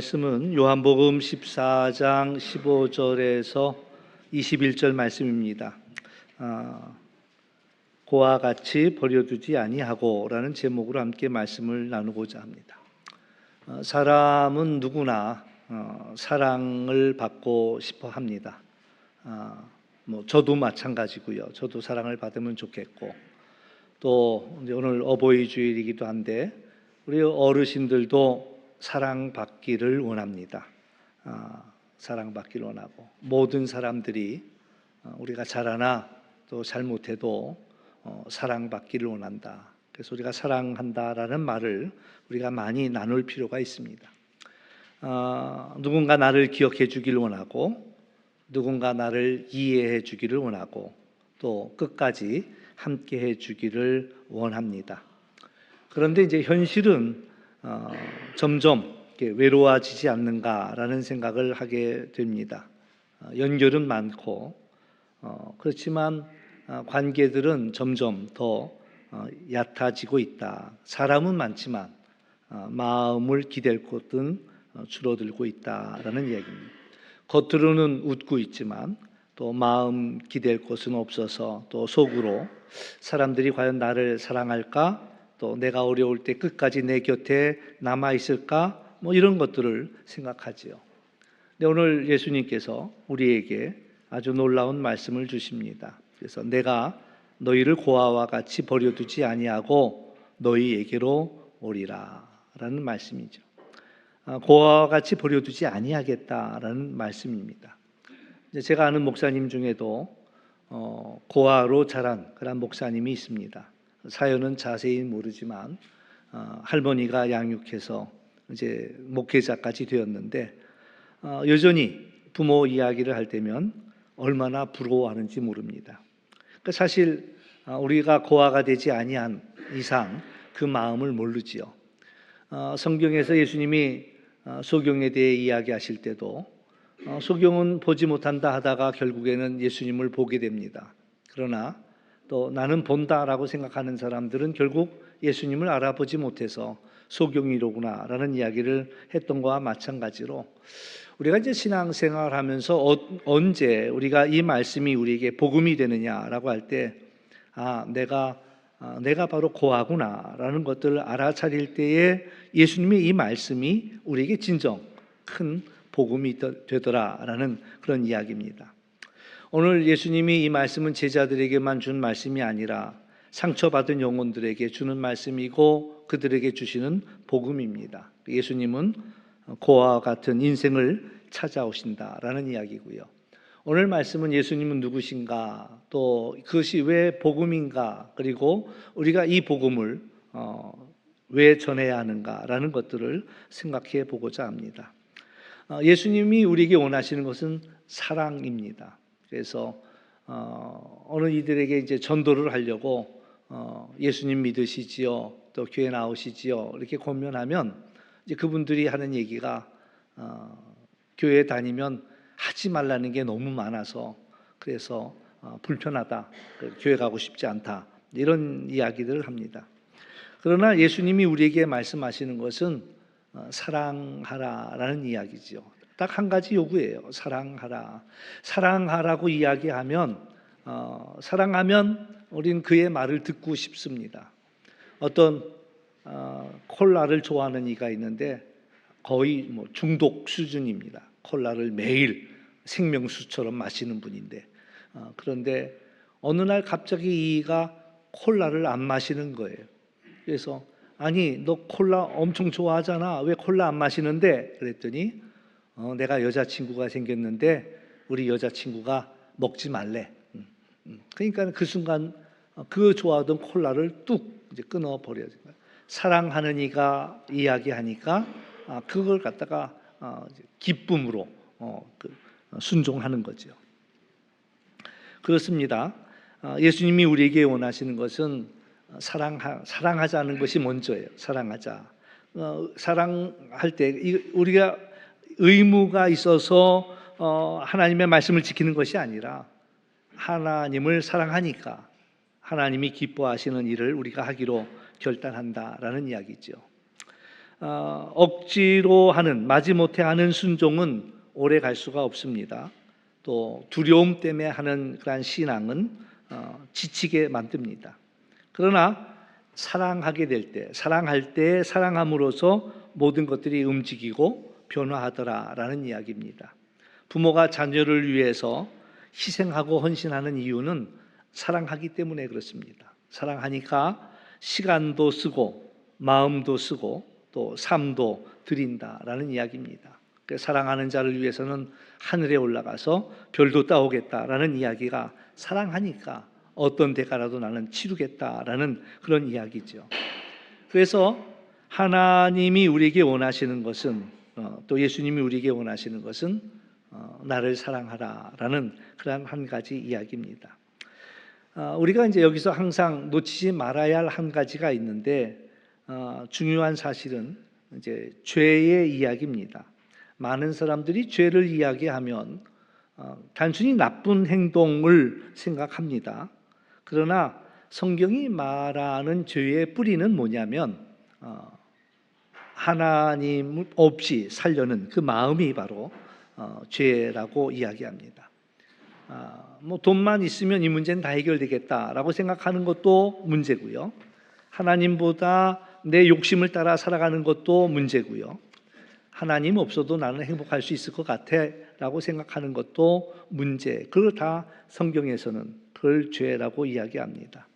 말씀은 요한복음 14장 15절에서 21절 말씀입니다. 고와 같이 버려두지 아니하고 라는 제목으로 함께 말씀을 나누고자 합니다. 사람은 누구나 사랑을 받고 싶어 합니다. 저도 마찬가지고요. 저도 사랑을 받으면 좋겠고, 또 이제 오늘 어버이 주일이기도 한데 우리 어르신들도 사랑받기를 원합니다. 사랑받기를 원하고, 모든 사람들이 우리가 잘하나 또 잘못해도 사랑받기를 원한다. 그래서 우리가 사랑한다라는 말을 우리가 많이 나눌 필요가 있습니다. 누군가 나를 기억해 주기를 원하고, 누군가 나를 이해해 주기를 원하고, 또 끝까지 함께 해 주기를 원합니다. 그런데 이제 현실은 점점 외로워지지 않는가라는 생각을 하게 됩니다. 연결은 많고, 그렇지만 관계들은 점점 더 얕아지고 있다. 사람은 많지만 마음을 기댈 곳은 줄어들고 있다라는 얘기입니다. 겉으로는 웃고 있지만 또 마음 기댈 곳은 없어서, 또 속으로 사람들이 과연 나를 사랑할까? 또 내가 어려울 때 끝까지 내 곁에 남아 있을까? 이런 것들을 생각하지요. 근데 오늘 예수님께서 우리에게 아주 놀라운 말씀을 주십니다. 그래서 내가 너희를 고아와 같이 버려두지 아니하고 너희에게로 오리라 라는 말씀이죠. 고아와 같이 버려두지 아니하겠다라는 말씀입니다. 제가 아는 목사님 중에도 고아로 자란 그런 목사님이 있습니다. 사연은 자세히 모르지만 할머니가 양육해서 이제 목회자까지 되었는데, 여전히 부모 이야기를 할 때면 얼마나 부러워하는지 모릅니다. 그러니까 사실 우리가 고아가 되지 아니한 이상 그 마음을 모르지요. 성경에서 예수님이 소경에 대해 이야기하실 때도 소경은 보지 못한다 하다가 결국에는 예수님을 보게 됩니다. 그러나 또 나는 본다라고 생각하는 사람들은 결국 예수님을 알아보지 못해서 소경이로구나 라는 이야기를 했던 것과 마찬가지로, 우리가 이제 신앙생활 하면서 언제 우리가 이 말씀이 우리에게 복음이 되느냐라고 할 때, 내가 바로 고아구나 라는 것들을 알아차릴 때에 예수님의 이 말씀이 우리에게 진정 큰 복음이 되더라라는 그런 이야기입니다. 오늘 예수님이 이 말씀은 제자들에게만 준 말씀이 아니라 상처받은 영혼들에게 주는 말씀이고 그들에게 주시는 복음입니다. 예수님은 고아와 같은 인생을 찾아오신다라는 이야기고요. 오늘 말씀은 예수님은 누구신가, 또 그것이 왜 복음인가, 그리고 우리가 이 복음을 왜 전해야 하는가라는 것들을 생각해 보고자 합니다. 예수님이 우리에게 원하시는 것은 사랑입니다. 그래서 어느 이들에게 이제 전도를 하려고 예수님 믿으시지요, 또 교회 나오시지요 이렇게 권면하면 이제 그분들이 하는 얘기가 교회 다니면 하지 말라는 게 너무 많아서 그래서 불편하다, 교회 가고 싶지 않다, 이런 이야기들을 합니다. 그러나 예수님이 우리에게 말씀하시는 것은 사랑하라라는 이야기죠. 딱 한 가지 요구예요. 사랑하라. 사랑하라고 이야기하면 사랑하면 우린 그의 말을 듣고 싶습니다. 어떤 콜라를 좋아하는 이가 있는데 거의 중독 수준입니다. 콜라를 매일 생명수처럼 마시는 분인데, 그런데 어느 날 갑자기 이가 콜라를 안 마시는 거예요. 그래서 아니 너 콜라 엄청 좋아하잖아, 왜 콜라 안 마시는데? 그랬더니 내가 여자친구가 생겼는데 우리 여자친구가 먹지 말래. 그러니까 그 순간 그 좋아하던 콜라를 뚝 이제 끊어버려야 돼요. 사랑하는 이가 이야기하니까 그걸 갖다가 기쁨으로 순종하는 거죠. 그렇습니다. 예수님이 우리에게 원하시는 것은 사랑하자는 것이 먼저예요. 사랑하자. 사랑할 때 우리가 의무가 있어서 하나님의 말씀을 지키는 것이 아니라 하나님을 사랑하니까 하나님이 기뻐하시는 일을 우리가 하기로 결단한다라는 이야기죠. 억지로 하는, 마지못해 하는 순종은 오래 갈 수가 없습니다. 또 두려움 때문에 하는 그러한 신앙은 지치게 만듭니다. 그러나 사랑하게 될 때, 사랑할 때 사랑함으로써 모든 것들이 움직이고 변화하더라라는 이야기입니다. 부모가 자녀를 위해서 희생하고 헌신하는 이유는 사랑하기 때문에 그렇습니다. 사랑하니까 시간도 쓰고 마음도 쓰고 또 삶도 드린다라는 이야기입니다. 사랑하는 자를 위해서는 하늘에 올라가서 별도 따오겠다라는 이야기가 사랑하니까 어떤 대가라도 나는 치르겠다라는 그런 이야기죠. 그래서 하나님이 우리에게 원하시는 것은 또 예수님이 우리에게 원하시는 것은 나를 사랑하라라는 그런 한 가지 이야기입니다. 우리가 이제 여기서 항상 놓치지 말아야 할 한 가지가 있는데 중요한 사실은 이제 죄의 이야기입니다. 많은 사람들이 죄를 이야기하면 단순히 나쁜 행동을 생각합니다. 그러나 성경이 말하는 죄의 뿌리는 뭐냐면 하나님 없이 살려는 그 마음이 바로 죄라고 이야기합니다. 뭐 돈만 있으면 이 문제는 다 해결되겠다라고 생각하는 것도 문제고요. 하나님보다 내 욕심을 따라 살아가는 것도 문제고요. 하나님 없어도 나는 행복할 수 있을 것 같아라고 생각하는 것도 문제. 그걸 다 성경에서는 그걸 죄라고 이야기합니다.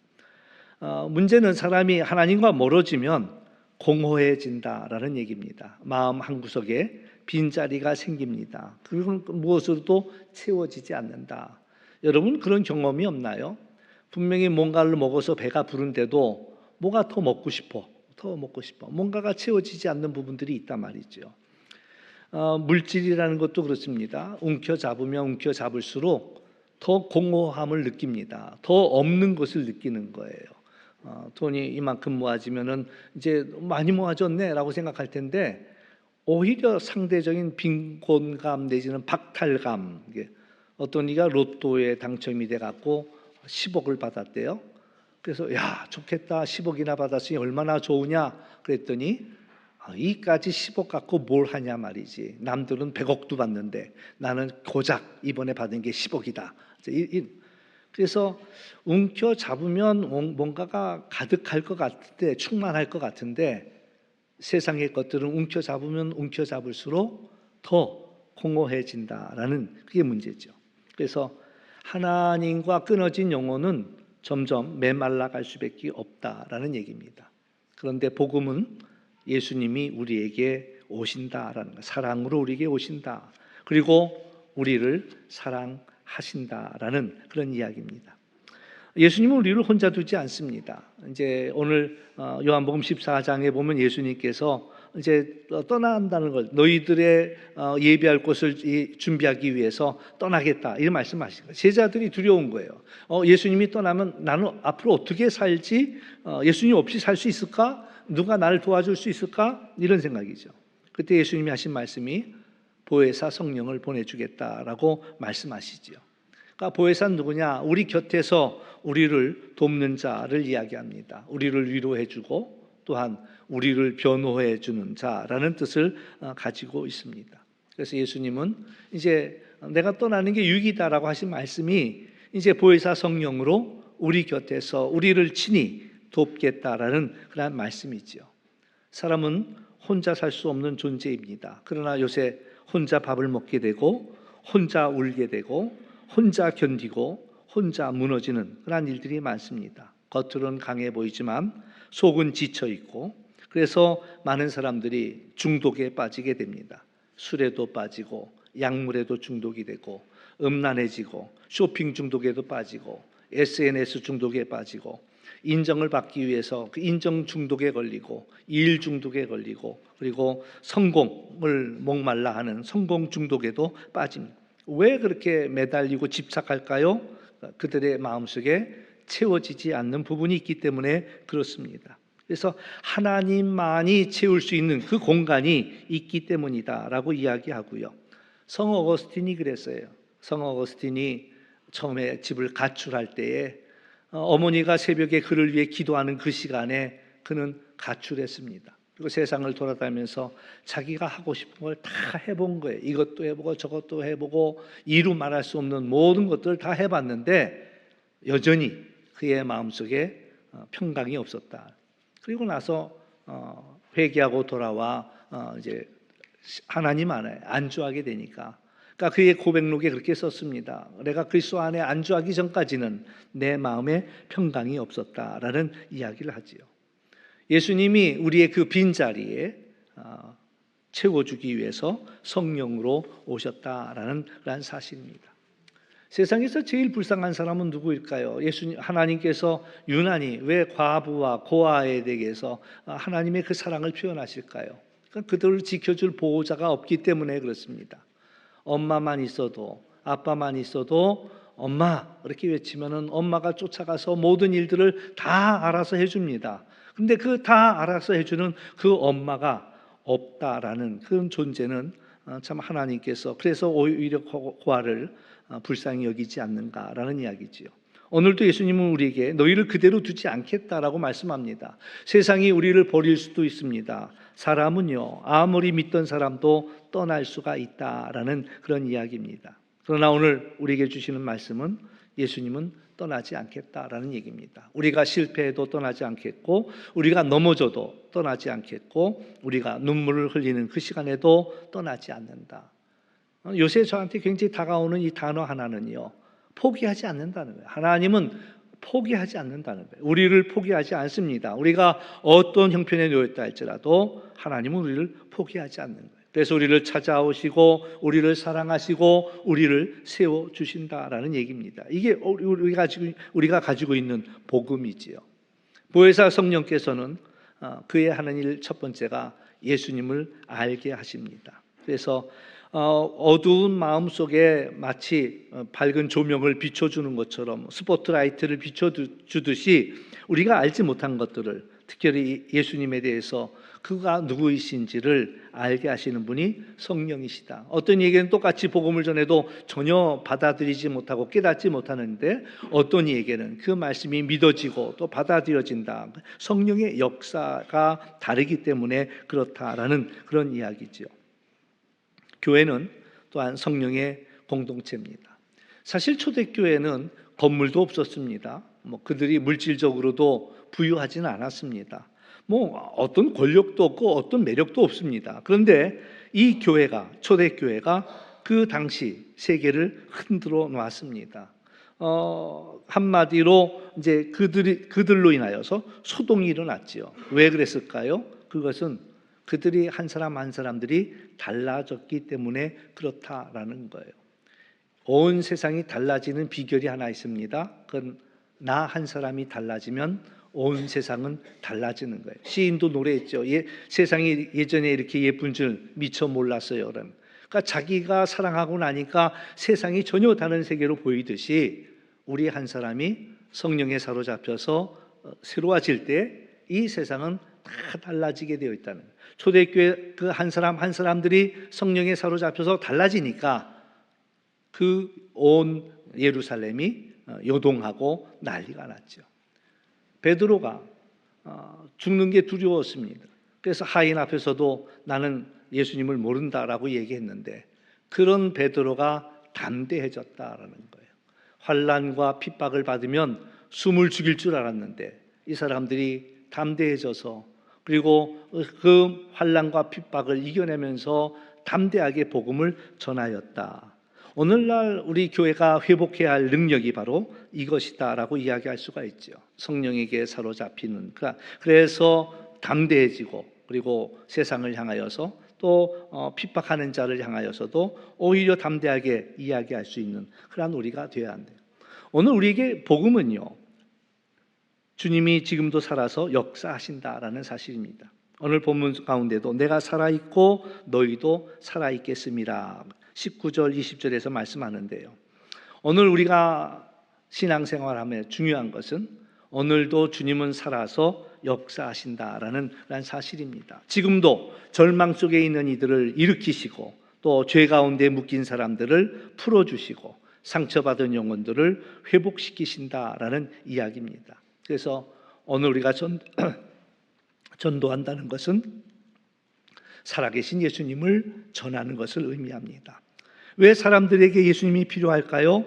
문제는 사람이 하나님과 멀어지면 공허해진다라는 얘기입니다. 마음 한구석에 빈자리가 생깁니다. 그건 무엇으로도 채워지지 않는다. 여러분 그런 경험이 없나요? 분명히 뭔가를 먹어서 배가 부른데도 뭐가 더 먹고 싶어. 뭔가가 채워지지 않는 부분들이 있단 말이죠. 물질이라는 것도 그렇습니다. 움켜잡을수록 더 공허함을 느낍니다. 더 없는 것을 느끼는 거예요. 돈이 이만큼 모아지면은 이제 많이 모아졌네라고 생각할 텐데 오히려 상대적인 빈곤감 내지는 박탈감. 어떤 이가 로또에 당첨이 돼 갖고 10억을 받았대요. 그래서 야 좋겠다 10억이나 받았으니 얼마나 좋으냐 그랬더니 이까지 10억 갖고 뭘 하냐 말이지. 남들은 100억도 받는데 나는 고작 이번에 받은 게 10억이다. 그래서 움켜잡으면 뭔가가 가득할 것 같은데 충만할 것 같은데 세상의 것들은 움켜잡으면 움켜잡을수록 더 공허해진다라는 그게 문제죠. 그래서 하나님과 끊어진 영혼은 점점 메말라갈 수밖에 없다라는 얘기입니다. 그런데 복음은 예수님이 우리에게 오신다라는 것, 사랑으로 우리에게 오신다. 그리고 우리를 사랑하신다라는 그런 이야기입니다. 예수님은 우리를 혼자 두지 않습니다. 이제 오늘 요한복음 14장에 보면 예수님께서 이제 떠난다는 걸 너희들의 예비할 곳을 준비하기 위해서 떠나겠다 이런 말씀하시는 거예요. 제자들이 두려운 거예요. 예수님이 떠나면 나는 앞으로 어떻게 살지? 예수님 없이 살 수 있을까? 누가 나를 도와줄 수 있을까? 이런 생각이죠. 그때 예수님이 하신 말씀이 보혜사 성령을 보내주겠다라고 말씀하시죠. 그러니까 보혜사는 누구냐? 우리 곁에서 우리를 돕는 자를 이야기합니다. 우리를 위로해주고 또한 우리를 변호해주는 자라는 뜻을 가지고 있습니다. 그래서 예수님은 이제 내가 떠나는 게 유익이다라고 하신 말씀이 이제 보혜사 성령으로 우리 곁에서 우리를 친히 돕겠다라는 그런 말씀이죠. 사람은 혼자 살 수 없는 존재입니다. 그러나 요새 혼자 밥을 먹게 되고 혼자 울게 되고 혼자 견디고 혼자 무너지는 그런 일들이 많습니다. 겉으로는 강해 보이지만 속은 지쳐 있고 그래서 많은 사람들이 중독에 빠지게 됩니다. 술에도 빠지고 약물에도 중독이 되고 음란해지고 쇼핑 중독에도 빠지고 SNS 중독에 빠지고 인정을 받기 위해서 그 인정 중독에 걸리고 일 중독에 걸리고 그리고 성공을 목말라 하는 성공 중독에도 빠집니다. 왜 그렇게 매달리고 집착할까요? 그들의 마음속에 채워지지 않는 부분이 있기 때문에 그렇습니다. 그래서 하나님만이 채울 수 있는 그 공간이 있기 때문이다라고 이야기하고요. 성 어거스틴이 그랬어요. 성 어거스틴이 처음에 집을 가출할 때에 어머니가 새벽에 그를 위해 기도하는 그 시간에 그는 가출했습니다. 그리고 세상을 돌아다니면서 자기가 하고 싶은 걸 다 해본 거예요. 이것도 해보고 저것도 해보고 이루 말할 수 없는 모든 것들을 다 해봤는데 여전히 그의 마음속에 평강이 없었다. 그리고 나서 회개하고 돌아와 이제 하나님 안에 안주하게 되니까, 그러니까 그의 고백록에 그렇게 썼습니다. 내가 그리스도 안에 안주하기 전까지는 내 마음에 평강이 없었다라는 이야기를 하지요. 예수님이 우리의 그 빈자리에 채워주기 위해서 성령으로 오셨다라는 그런 사실입니다. 세상에서 제일 불쌍한 사람은 누구일까요? 하나님께서 유난히 왜 과부와 고아에 대해서 하나님의 그 사랑을 표현하실까요? 그러니까 그들을 지켜줄 보호자가 없기 때문에 그렇습니다. 엄마만 있어도, 아빠만 있어도 엄마 이렇게 외치면은 엄마가 쫓아가서 모든 일들을 다 알아서 해줍니다. 근데 그 다 알아서 해주는 그 엄마가 없다라는 그런 존재는 참 하나님께서 그래서 오히려 고아를 불쌍히 여기지 않는가라는 이야기지요. 오늘도 예수님은 우리에게 너희를 그대로 두지 않겠다라고 말씀합니다. 세상이 우리를 버릴 수도 있습니다. 사람은요, 아무리 믿던 사람도 떠날 수가 있다라는 그런 이야기입니다. 그러나 오늘 우리에게 주시는 말씀은 예수님은 떠나지 않겠다라는 얘기입니다. 우리가 실패해도 떠나지 않겠고, 우리가 넘어져도 떠나지 않겠고, 우리가 눈물을 흘리는 그 시간에도 떠나지 않는다. 요새 저한테 굉장히 다가오는 이 단어 하나는요, 포기하지 않는다는 거예요. 하나님은 포기하지 않는다는 거예요. 우리를 포기하지 않습니다. 우리가 어떤 형편에 놓였다 할지라도 하나님은 우리를 포기하지 않는 거예요. 그래서 우리를 찾아오시고 우리를 사랑하시고 우리를 세워주신다라는 얘기입니다. 이게 우리가 가지고 있는 복음이지요. 보혜사 성령께서는 그의 하는 일 첫 번째가 예수님을 알게 하십니다. 그래서 어두운 마음속에 마치 밝은 조명을 비춰주는 것처럼 스포트라이트를 비춰주듯이 우리가 알지 못한 것들을, 특별히 예수님에 대해서 그가 누구이신지를 알게 하시는 분이 성령이시다. 어떤 얘기는 똑같이 복음을 전해도 전혀 받아들이지 못하고 깨닫지 못하는데, 어떤 얘기는 그 말씀이 믿어지고 또 받아들여진다. 성령의 역사가 다르기 때문에 그렇다라는 그런 이야기죠. 교회는 또한 성령의 공동체입니다. 사실 초대교회는 건물도 없었습니다. 그들이 물질적으로도 부유하지는 않았습니다. 어떤 권력도 없고 어떤 매력도 없습니다. 그런데 이 교회가, 초대교회가 그 당시 세계를 흔들어 놨습니다. 한마디로 이제 그들로 인하여서 소동이 일어났지요. 왜 그랬을까요? 그것은 그들이 한 사람 한 사람들이 달라졌기 때문에 그렇다라는 거예요. 온 세상이 달라지는 비결이 하나 있습니다. 그건 나 한 사람이 달라지면 온 세상은 달라지는 거예요. 시인도 노래했죠. 세상이 예전에 이렇게 예쁜 줄 미처 몰랐어요. 그러니까 자기가 사랑하고 나니까 세상이 전혀 다른 세계로 보이듯이 우리 한 사람이 성령에 사로잡혀서 새로워질 때 이 세상은 다 달라지게 되어 있다는 거예요. 초대교회 그 한 사람 한 사람들이 성령에 사로잡혀서 달라지니까 그 온 예루살렘이 요동하고 난리가 났죠. 베드로가 죽는 게 두려웠습니다. 그래서 하인 앞에서도 나는 예수님을 모른다라고 얘기했는데, 그런 베드로가 담대해졌다라는 거예요. 환난과 핍박을 받으면 숨을 죽일 줄 알았는데 이 사람들이 담대해져서, 그리고 그 환난과 핍박을 이겨내면서 담대하게 복음을 전하였다. 오늘날 우리 교회가 회복해야 할 능력이 바로 이것이다라고 이야기할 수가 있죠. 성령에게 사로잡히는, 그래서 담대해지고, 그리고 세상을 향하여서 또 핍박하는 자를 향하여서도 오히려 담대하게 이야기할 수 있는 그런 우리가 되어야 한대요. 오늘 우리에게 복음은요, 주님이 지금도 살아서 역사하신다라는 사실입니다. 오늘 본문 가운데도 내가 살아있고 너희도 살아있겠음이라 19절 20절에서 말씀하는데요. 오늘 우리가 신앙생활하며 중요한 것은 오늘도 주님은 살아서 역사하신다라는 사실입니다. 지금도 절망 속에 있는 이들을 일으키시고, 또 죄 가운데 묶인 사람들을 풀어주시고, 상처받은 영혼들을 회복시키신다라는 이야기입니다. 그래서 오늘 우리가 전도한다는 것은 살아계신 예수님을 전하는 것을 의미합니다. 왜 사람들에게 예수님이 필요할까요?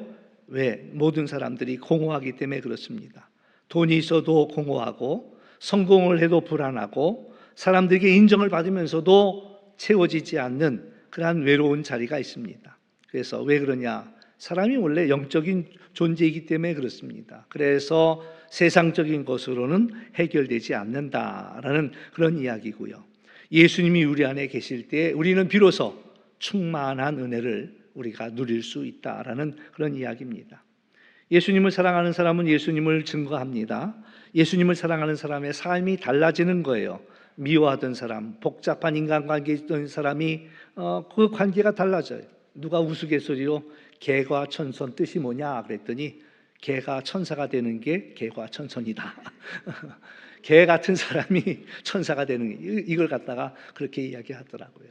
왜? 모든 사람들이 공허하기 때문에 그렇습니다. 돈이 있어도 공허하고 성공을 해도 불안하고 사람들에게 인정을 받으면서도 채워지지 않는 그러한 외로운 자리가 있습니다. 그래서 왜 그러냐? 사람이 원래 영적인 존재이기 때문에 그렇습니다. 그래서 세상적인 것으로는 해결되지 않는다라는 그런 이야기고요. 예수님이 우리 안에 계실 때 우리는 비로소 충만한 은혜를 우리가 누릴 수 있다라는 그런 이야기입니다. 예수님을 사랑하는 사람은 예수님을 증거합니다. 예수님을 사랑하는 사람의 삶이 달라지는 거예요. 미워하던 사람, 복잡한 인간관계에 있던 사람이 그 관계가 달라져요. 누가 우스갯소리로 개과 천선 뜻이 뭐냐 그랬더니 개가 천사가 되는 게 개과 천선이다. 개 같은 사람이 천사가 되는 게 이걸 갖다가 그렇게 이야기하더라고요.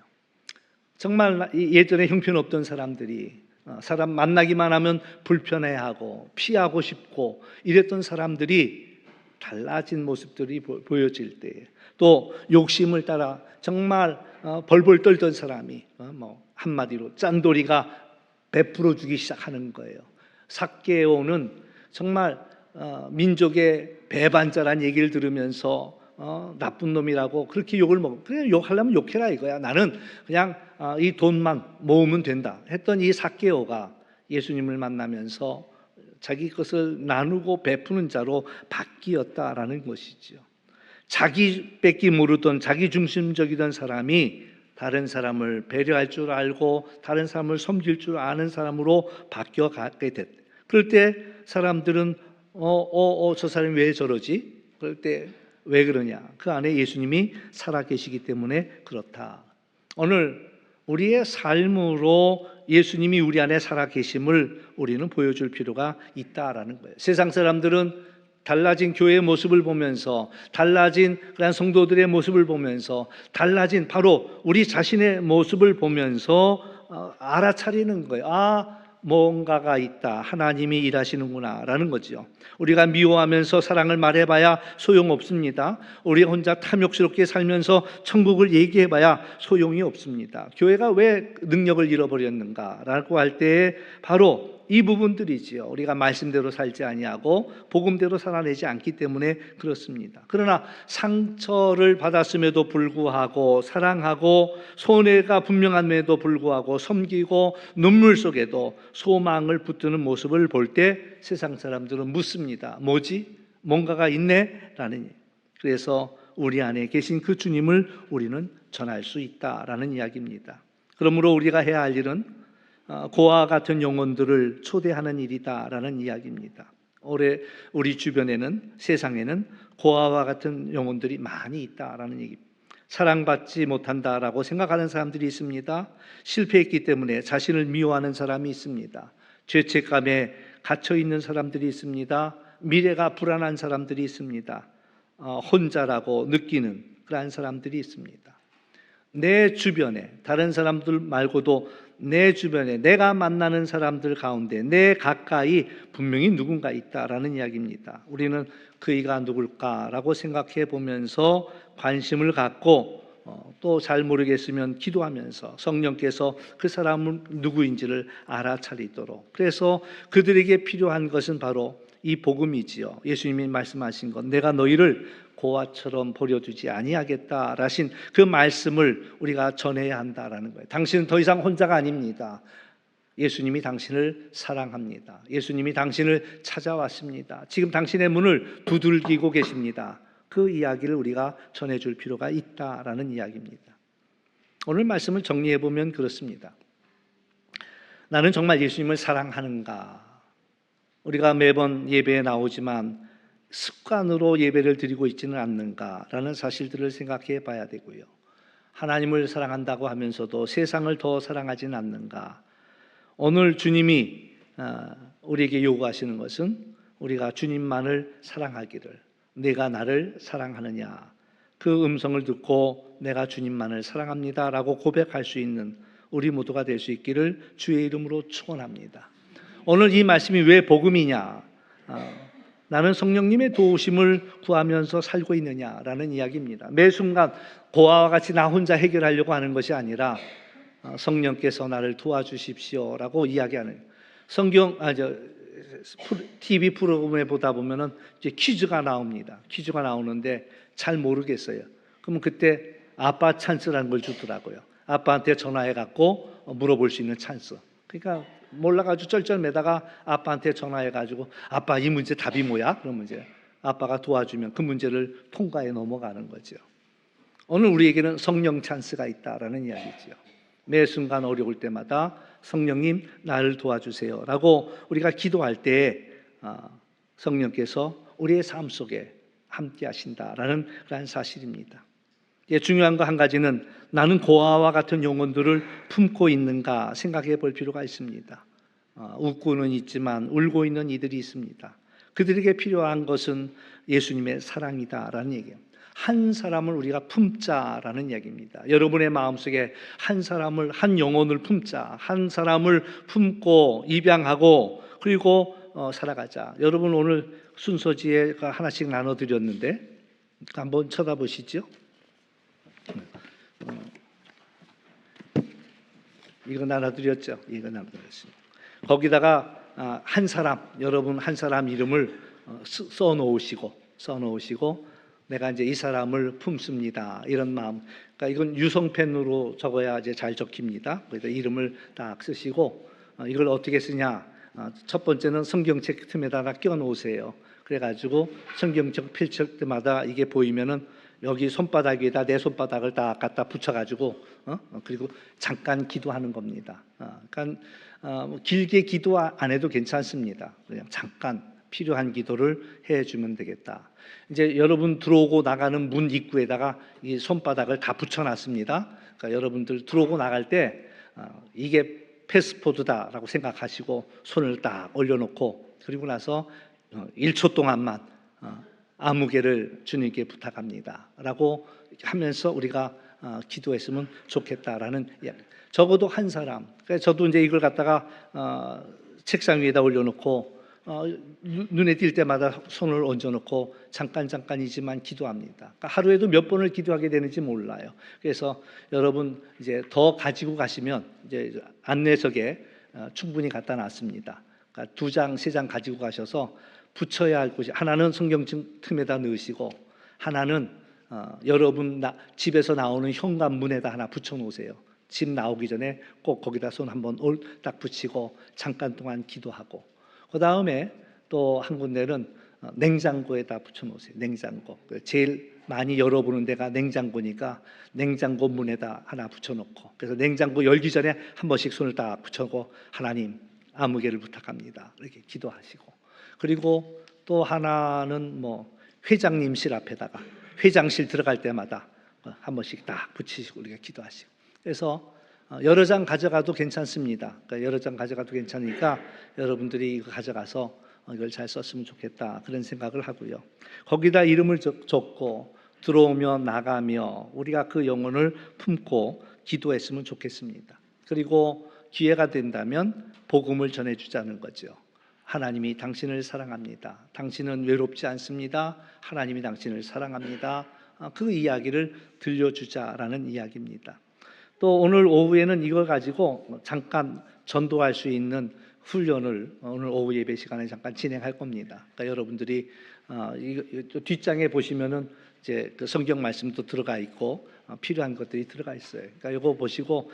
정말 예전에 형편없던 사람들이 사람 만나기만 하면 불편해하고 피하고 싶고 이랬던 사람들이 달라진 모습들이 보여질 때에 또 욕심을 따라 정말 벌벌 떨던 사람이 한마디로 짠돌이가 베풀어 주기 시작하는 거예요. 삭개오는 정말 민족의 배반자란 얘기를 들으면서 나쁜 놈이라고 그렇게 욕을 먹고 그냥 욕하려면 욕해라 이거야. 나는 그냥 이 돈만 모으면 된다 했던 이 삭개오가 예수님을 만나면서 자기 것을 나누고 베푸는 자로 바뀌었다라는 것이죠. 자기 뺏기 모르던 자기 중심적이던 사람이 다른 사람을 배려할 줄 알고 다른 사람을 섬길 줄 아는 사람으로 바뀌어가게 됐다. 그럴 때 사람들은 저 사람이 왜 저러지? 그럴 때 왜 그러냐? 그 안에 예수님이 살아계시기 때문에 그렇다. 오늘 우리의 삶으로 예수님이 우리 안에 살아계심을 우리는 보여줄 필요가 있다라는 거예요. 세상 사람들은 달라진 교회의 모습을 보면서 달라진 그런 성도들의 모습을 보면서 달라진 바로 우리 자신의 모습을 보면서 알아차리는 거예요. 뭔가가 있다. 하나님이 일하시는구나 라는 거죠. 우리가 미워하면서 사랑을 말해봐야 소용없습니다. 우리 혼자 탐욕스럽게 살면서 천국을 얘기해봐야 소용이 없습니다. 교회가 왜 능력을 잃어버렸는가 라고 할 때 바로 이 부분들이지요. 우리가 말씀대로 살지 아니하고 복음대로 살아내지 않기 때문에 그렇습니다. 그러나 상처를 받았음에도 불구하고 사랑하고 손해가 분명함에도 불구하고 섬기고 눈물 속에도 소망을 붙드는 모습을 볼 때 세상 사람들은 묻습니다. 뭐지? 뭔가가 있네? 라는. 그래서 우리 안에 계신 그 주님을 우리는 전할 수 있다라는 이야기입니다. 그러므로 우리가 해야 할 일은 고아와 같은 영혼들을 초대하는 일이다라는 이야기입니다. 올해 우리 주변에는 세상에는 고아와 같은 영혼들이 많이 있다라는 얘기입니다. 사랑받지 못한다라고 생각하는 사람들이 있습니다. 실패했기 때문에 자신을 미워하는 사람이 있습니다. 죄책감에 갇혀 있는 사람들이 있습니다. 미래가 불안한 사람들이 있습니다. 혼자라고 느끼는 그러한 사람들이 있습니다. 내 주변에 다른 사람들 말고도 내 주변에 내가 만나는 사람들 가운데 내 가까이 분명히 누군가 있다라는 이야기입니다. 우리는 그이가 누굴까라고 생각해 보면서 관심을 갖고 또 잘 모르겠으면 기도하면서 성령께서 그 사람은 누구인지를 알아차리도록, 그래서 그들에게 필요한 것은 바로 이 복음이지요. 예수님이 말씀하신 것, 내가 너희를 고아처럼 버려두지 아니하겠다라신 그 말씀을 우리가 전해야 한다라는 거예요. 당신은 더 이상 혼자가 아닙니다. 예수님이 당신을 사랑합니다. 예수님이 당신을 찾아왔습니다. 지금 당신의 문을 두들기고 계십니다. 그 이야기를 우리가 전해줄 필요가 있다라는 이야기입니다. 오늘 말씀을 정리해 보면 그렇습니다. 나는 정말 예수님을 사랑하는가? 우리가 매번 예배에 나오지만 습관으로 예배를 드리고 있지는 않는가라는 사실들을 생각해 봐야 되고요. 하나님을 사랑한다고 하면서도 세상을 더 사랑하지는 않는가? 오늘 주님이 우리에게 요구하시는 것은 우리가 주님만을 사랑하기를, 내가 나를 사랑하느냐, 그 음성을 듣고 내가 주님만을 사랑합니다라고 고백할 수 있는 우리 모두가 될 수 있기를 주의 이름으로 축원합니다. 오늘 이 말씀이 왜 복음이냐? 나는 성령님의 도우심을 구하면서 살고 있느냐라는 이야기입니다. 매 순간 고아와 같이 나 혼자 해결하려고 하는 것이 아니라 성령께서 나를 도와주십시오라고 이야기하는 TV 프로그램에 보다 보면은 이제 퀴즈가 나옵니다. 퀴즈가 나오는데 잘 모르겠어요. 그러면 그때 아빠 찬스라는 걸 주더라고요. 아빠한테 전화해 갖고 물어볼 수 있는 찬스. 그러니까 몰라가지고 쩔쩔매다가 아빠한테 전화해 가지고 아빠 이 문제 답이 뭐야? 그러면 이제 아빠가 도와주면 그 문제를 통과해 넘어가는 거죠. 오늘 우리에게는 성령 찬스가 있다라는 이야기죠. 매 순간 어려울 때마다 성령님 나를 도와주세요 라고 우리가 기도할 때 성령께서 우리의 삶 속에 함께 하신다라는 그런 사실입니다. 중요한 거 한 가지는 나는 고아와 같은 영혼들을 품고 있는가 생각해 볼 필요가 있습니다. 웃고는 있지만 울고 있는 이들이 있습니다. 그들에게 필요한 것은 예수님의 사랑이다라는 얘기예요. 한 사람을 우리가 품자라는 이야기입니다. 여러분의 마음속에 한 사람을, 한 영혼을 품자, 한 사람을 품고 입양하고 그리고 살아가자. 여러분 오늘 순서지에 하나씩 나눠드렸는데 한번 쳐다보시죠. 이거 나눠드렸죠. 이거 나눠드렸습니다. 거기다가 한 사람, 여러분 한 사람 이름을 써놓으시고 내가 이제 이 사람을 품습니다. 이런 마음. 그러니까 이건 유성펜으로 적어야 이제 잘 적힙니다. 그래서 이름을 딱 쓰시고 이걸 어떻게 쓰냐? 첫 번째는 성경책 틈에다가 끼워 놓으세요. 그래가지고 성경책 펼칠 때마다 이게 보이면은 여기 손바닥에다 내 손바닥을 딱 갖다 붙여가지고 그리고 잠깐 기도하는 겁니다. 그러니까 길게 기도 안 해도 괜찮습니다. 그냥 잠깐 필요한 기도를 해주면 되겠다. 이제 여러분 들어오고 나가는 문 입구에다가 이 손바닥을 다 붙여놨습니다. 그러니까 여러분들 들어오고 나갈 때 이게 패스포드다라고 생각하시고 손을 딱 올려놓고 그리고 나서 1초 동안만 아무개를 주님께 부탁합니다 라고 하면서 우리가 기도했으면 좋겠다라는 이야기. 적어도 한 사람. 그래서 저도 이제 이걸 갖다가 책상 위에다 올려놓고 눈에 띌 때마다 손을 얹어놓고 잠깐이지만 기도합니다. 그러니까 하루에도 몇 번을 기도하게 되는지 몰라요. 그래서 여러분 이제 더 가지고 가시면 이제 안내석에 충분히 갖다 놨습니다. 그러니까 2장, 3장 가지고 가셔서 붙여야 할 곳이 하나는 성경책 틈에다 넣으시고 하나는 여러분 집에서 나오는 현관문에다 하나 붙여놓으세요. 집 나오기 전에 꼭 거기다 손 한번 딱 붙이고 잠깐 동안 기도하고 그 다음에 또 한 군데는 냉장고에다 붙여놓으세요. 냉장고. 제일 많이 열어보는 데가 냉장고니까 냉장고 문에다 하나 붙여놓고 그래서 냉장고 열기 전에 한 번씩 손을 딱 붙여놓고 하나님 아무개를 부탁합니다. 이렇게 기도하시고 그리고 또 하나는 회장님실 앞에다가 회장실 들어갈 때마다 한 번씩 딱 붙이시고 우리가 기도하시고 그래서 여러 장 가져가도 괜찮습니다. 그러니까 여러 장 가져가도 괜찮으니까 여러분들이 이거 가져가서 이걸 잘 썼으면 좋겠다 그런 생각을 하고요. 거기다 이름을 적고 들어오며 나가며 우리가 그 영혼을 품고 기도했으면 좋겠습니다. 그리고 기회가 된다면 복음을 전해주자는 거죠. 하나님이 당신을 사랑합니다. 당신은 외롭지 않습니다. 하나님이 당신을 사랑합니다. 그 이야기를 들려주자라는 이야기입니다. 또 오늘 오후에는 이걸 가지고 잠깐 전도할 수 있는 훈련을 오늘 오후 예배 시간에 잠깐 진행할 겁니다. 그러니까 여러분들이 뒷장에 보시면은 이제 그 성경 말씀도 들어가 있고 필요한 것들이 들어가 있어요. 그러니까 이거 보시고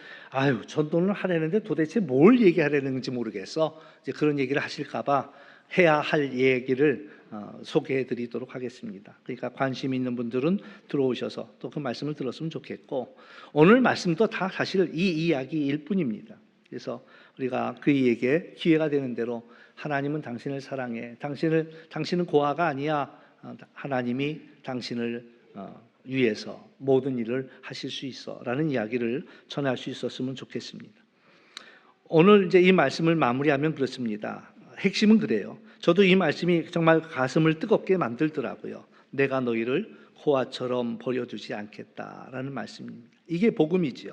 전도를 하려는데 도대체 뭘 얘기하려는지 모르겠어. 이제 그런 얘기를 하실까봐 해야 할 얘기를 소개해드리도록 하겠습니다. 그러니까 관심 있는 분들은 들어오셔서 또 그 말씀을 들었으면 좋겠고 오늘 말씀도 다 사실 이 이야기일 뿐입니다. 그래서 우리가 그에게 기회가 되는 대로 하나님은 당신을 사랑해. 당신은 고아가 아니야. 하나님이 당신을 위해서 모든 일을 하실 수 있어라는 이야기를 전할 수 있었으면 좋겠습니다. 오늘 이제 이 말씀을 마무리하면 그렇습니다. 핵심은 그래요. 저도 이 말씀이 정말 가슴을 뜨겁게 만들더라고요. 내가 너희를 고아처럼 버려두지 않겠다라는 말씀입니다. 이게 복음이지요.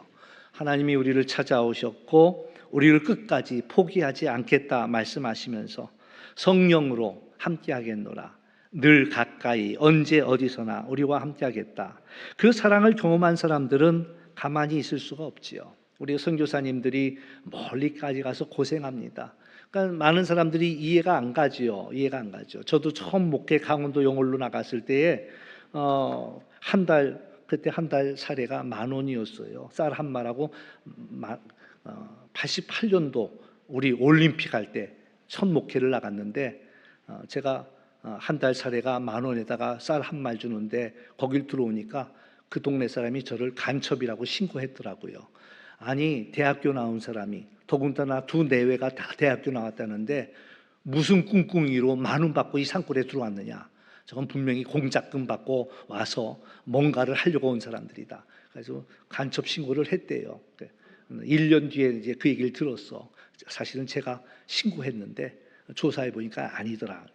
하나님이 우리를 찾아오셨고 우리를 끝까지 포기하지 않겠다 말씀하시면서 성령으로 함께 하겠노라. 늘 가까이 언제 어디서나 우리와 함께 하겠다. 그 사랑을 경험한 사람들은 가만히 있을 수가 없지요. 우리 선교사님들이 멀리까지 가서 고생합니다. 그러니까 많은 사람들이 이해가 안 가지요. 이해가 안 가죠. 저도 처음 목회 강원도 영월로 나갔을 때에 그때 한 달 사례가 10,000원이었어요. 쌀 한 말하고 88년도 우리 올림픽 할 때 첫 목회를 나갔는데 제가 한 달 사례가 10,000원에다가 쌀 한 말 주는데 거길 들어오니까 그 동네 사람이 저를 간첩이라고 신고했더라고요. 아니 대학교 나온 사람이 더군다나 두 내외가 다 대학교 나왔다는데 무슨 꿍꿍이로 10,000원 받고 이 산골에 들어왔느냐. 저건 분명히 공작금 받고 와서 뭔가를 하려고 온 사람들이다. 그래서 간첩 신고를 했대요. 1년 뒤에 이제 그 얘기를 들었어. 사실은 제가 신고했는데 조사해 보니까 아니더라.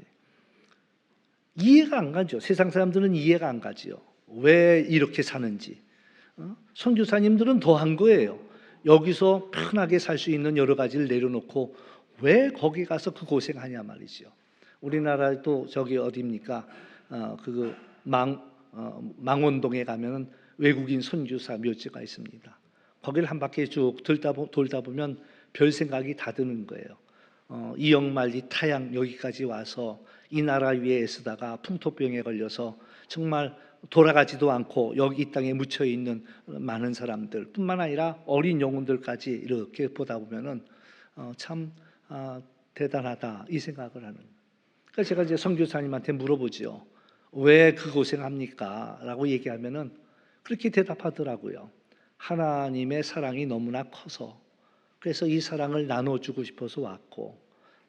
이해가 안 가죠. 세상 사람들은 이해가 안 가지요. 왜 이렇게 사는지. 선교사님들은 더한 거예요. 여기서 편하게 살 수 있는 여러 가지를 내려놓고 왜 거기 가서 그 고생하냐 말이죠. 우리나라도 저기 어디입니까? 망원동에 가면 외국인 선교사 묘지가 있습니다. 거기를 한 바퀴 쭉 돌다 보면 별 생각이 다 드는 거예요. 이영만리 타양 여기까지 와서 이 나라 위에 애쓰다가 풍토병에 걸려서 정말 돌아가지도 않고 여기 이 땅에 묻혀 있는 많은 사람들 뿐만 아니라 어린 영혼들까지 이렇게 보다 보면은 참 대단하다 이 생각을 하는. 그래서 제가 이제 선교사님한테 물어보죠. 왜 그 고생합니까? 라고 얘기하면은 그렇게 대답하더라고요. 하나님의 사랑이 너무나 커서 그래서 이 사랑을 나눠주고 싶어서 왔고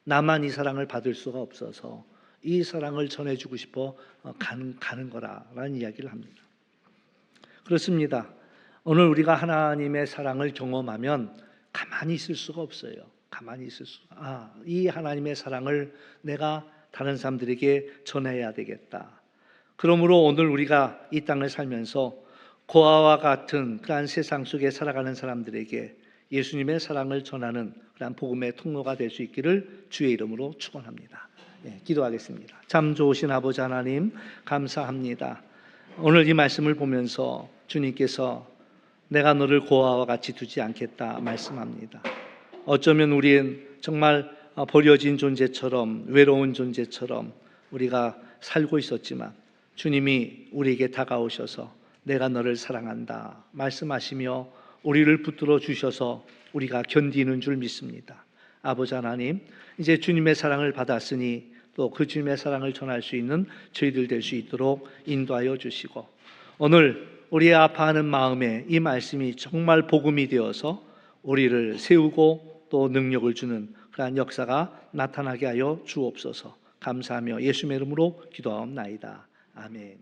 나만 이 사랑을 받을 수가 없어서 이 사랑을 전해주고 싶어 가는 거라라는 이야기를 합니다. 그렇습니다. 오늘 우리가 하나님의 사랑을 경험하면 가만히 있을 수가 없어요. 가만히 있을 이 하나님의 사랑을 내가 다른 사람들에게 전해야 되겠다. 그러므로 오늘 우리가 이 땅을 살면서 고아와 같은 그러한 세상 속에 살아가는 사람들에게 예수님의 사랑을 전하는 그러한 복음의 통로가 될 수 있기를 주의 이름으로 축원합니다. 기도하겠습니다. 참 좋으신 아버지 하나님 감사합니다. 오늘 이 말씀을 보면서 주님께서 내가 너를 고아와 같이 두지 않겠다 말씀합니다. 어쩌면 우리는 정말 버려진 존재처럼 외로운 존재처럼 우리가 살고 있었지만 주님이 우리에게 다가오셔서 내가 너를 사랑한다 말씀하시며 우리를 붙들어 주셔서 우리가 견디는 줄 믿습니다. 아버지 하나님, 이제 주님의 사랑을 받았으니 또 그 주님의 사랑을 전할 수 있는 저희들 될 수 있도록 인도하여 주시고 오늘 우리의 아파하는 마음에 이 말씀이 정말 복음이 되어서 우리를 세우고 또 능력을 주는 그러한 역사가 나타나게 하여 주옵소서. 감사하며 예수의 이름으로 기도하옵나이다. 아멘.